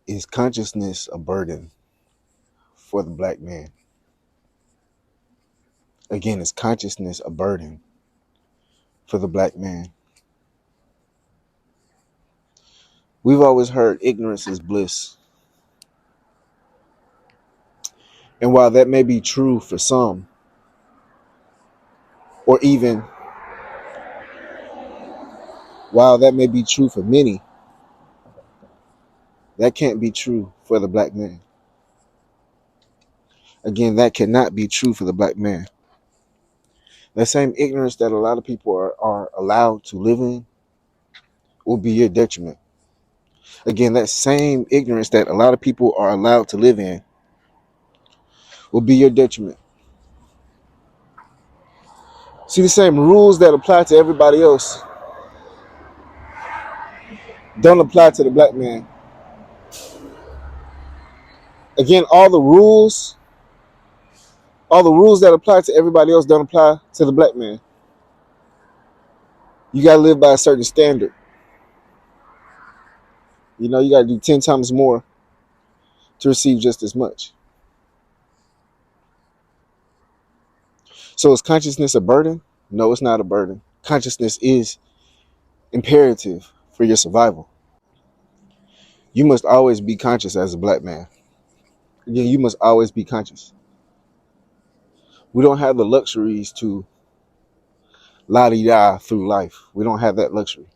Is consciousness a burden for the black man? Again, is consciousness a burden for the black man? We've always heard ignorance is bliss. And while that may be true for some, or even while that may be true for many, that can't be true for the black man. Again, that cannot be true for the black man. That same ignorance that a lot of people are allowed to live in will be your detriment. Again, that same ignorance that a lot of people are allowed to live in will be your detriment. See, the same rules that apply to everybody else don't apply to the black man. Again, all the rules that apply to everybody else don't apply to the black man. You gotta live by a certain standard. You gotta do 10 times more to receive just as much. So is consciousness a burden? No, it's not a burden. Consciousness is imperative for your survival. You must always be conscious as a black man. Again, you must always be conscious. We don't have the luxuries to la-di-da through life. We don't have that luxury.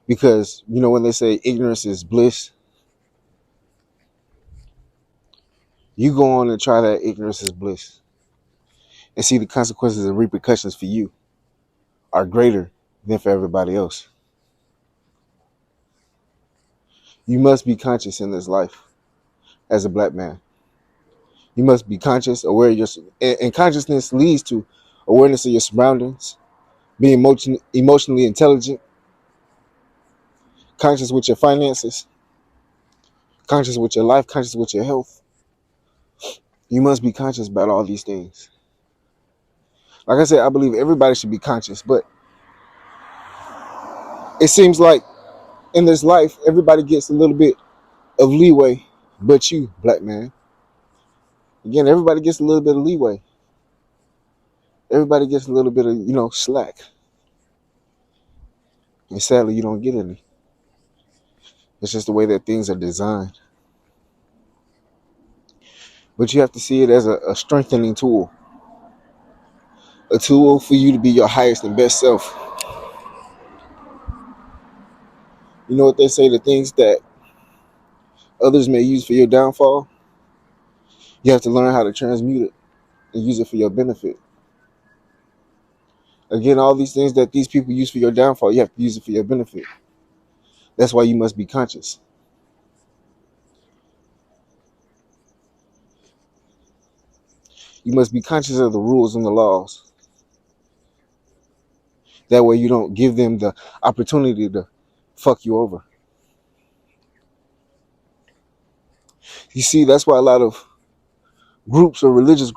Because, when they say ignorance is bliss, you go on and try that ignorance is bliss and see the consequences and repercussions for you are greater than for everybody else. You must be conscious in this life as a black man. You must be conscious, aware of your, and consciousness leads to awareness of your surroundings, being emotionally intelligent, conscious with your finances, conscious with your life, conscious with your health. You must be conscious about all these things. Like I said, I believe everybody should be conscious, but it seems like in this life, everybody gets a little bit of leeway, but you, black man. Again, everybody gets a little bit of leeway. Everybody gets a little bit of, slack. And sadly, you don't get any. It's just the way that things are designed. But you have to see it as a strengthening tool. A tool for you to be your highest and best self. You know what they say, the things that others may use for your downfall, you have to learn how to transmute it and use it for your benefit. Again, all these things that these people use for your downfall, you have to use it for your benefit. That's why you must be conscious. You must be conscious of the rules and the laws. That way you don't give them the opportunity to fuck you over. You see, that's why a lot of groups or religious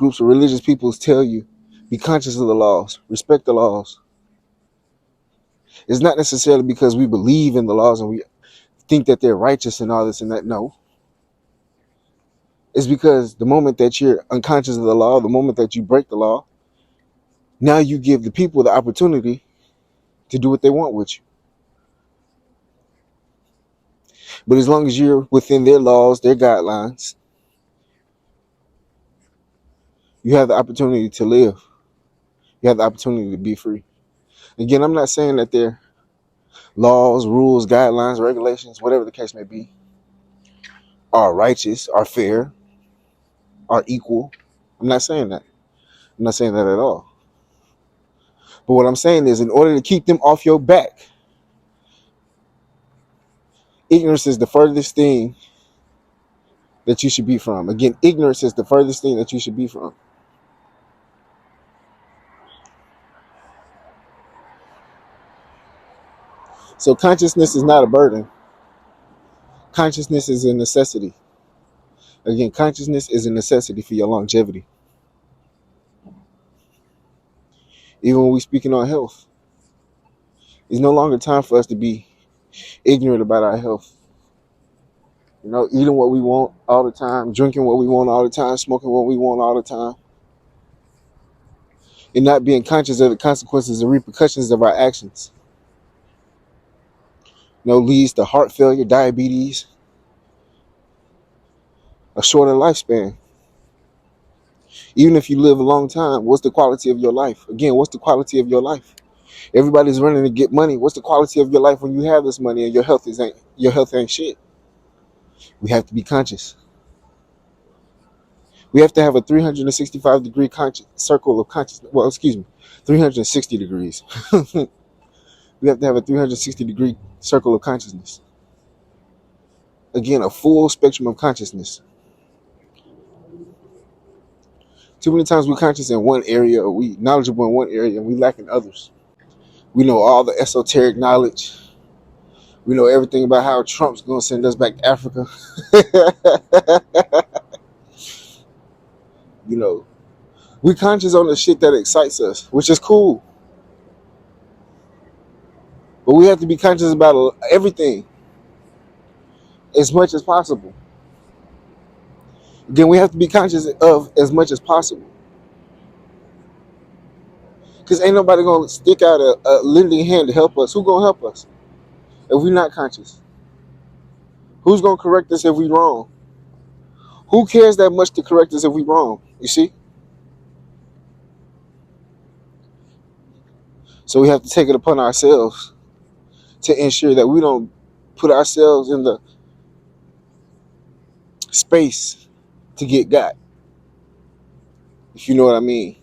peoples tell you, be conscious of the laws, respect the laws. It's not necessarily because we believe in the laws and we think that they're righteous and all this and that. No. It's because the moment that you're unconscious of the law, the moment that you break the law, now you give the people the opportunity to do what they want with you. But as long as you're within their laws, their guidelines, you have the opportunity to live. You have the opportunity to be free. Again, I'm not saying that their laws, rules, guidelines, regulations, whatever the case may be, are righteous, are fair, are equal. I'm not saying that. I'm not saying that at all. But what I'm saying is, in order to keep them off your back, ignorance is the furthest thing that you should be from. Again, ignorance is the furthest thing that you should be from. So consciousness is not a burden. Consciousness is a necessity. Again, consciousness is a necessity for your longevity. Even when we're speaking on health, it's no longer time for us to be ignorant about our health. You know, eating what we want all the time, drinking what we want all the time, smoking what we want all the time, and not being conscious of the consequences and repercussions of our actions. You know, leads to heart failure, diabetes, a shorter lifespan. Even if you live a long time, what's the quality of your life? Again, what's the quality of your life? Everybody's running to get money. What's the quality of your life when you have this money and your health ain't shit? We have to be conscious. We have to have a 365-degree circle of consciousness. Well, excuse me, 360 degrees. We have to have a 360-degree circle of consciousness. Again, a full spectrum of consciousness. Too many times we're conscious in one area, or we knowledgeable in one area, and we lack in others. We know all the esoteric knowledge. We know everything about how Trump's going to send us back to Africa. You know, we conscious on the shit that excites us, which is cool. But we have to be conscious about everything as much as possible. Again, we have to be conscious of as much as possible. Because ain't nobody going to stick out a lending hand to help us. Who going to help us if we're not conscious? Who's going to correct us if we're wrong? Who cares that much to correct us if we're wrong? You see? So we have to take it upon ourselves to ensure that we don't put ourselves in the space to get got, if you know what I mean.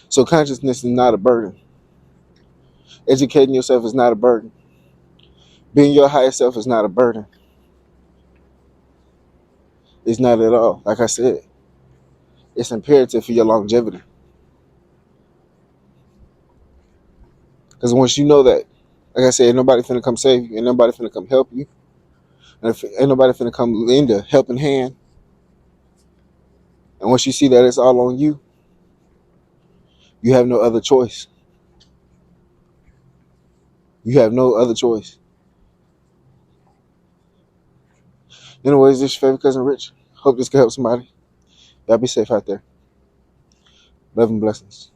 So consciousness is not a burden. Educating yourself is not a burden. Being your highest self is not a burden. It's not at all. Like I said, it's imperative for your longevity. Because once you know that, like I said, ain't nobody finna come save you, ain't nobody finna come help you, and ain't nobody finna come lend a helping hand. And once you see that it's all on you, you have no other choice. You have no other choice. Anyways, this is your favorite cousin Rich. Hope this can help somebody. Y'all be safe out there. Love and blessings.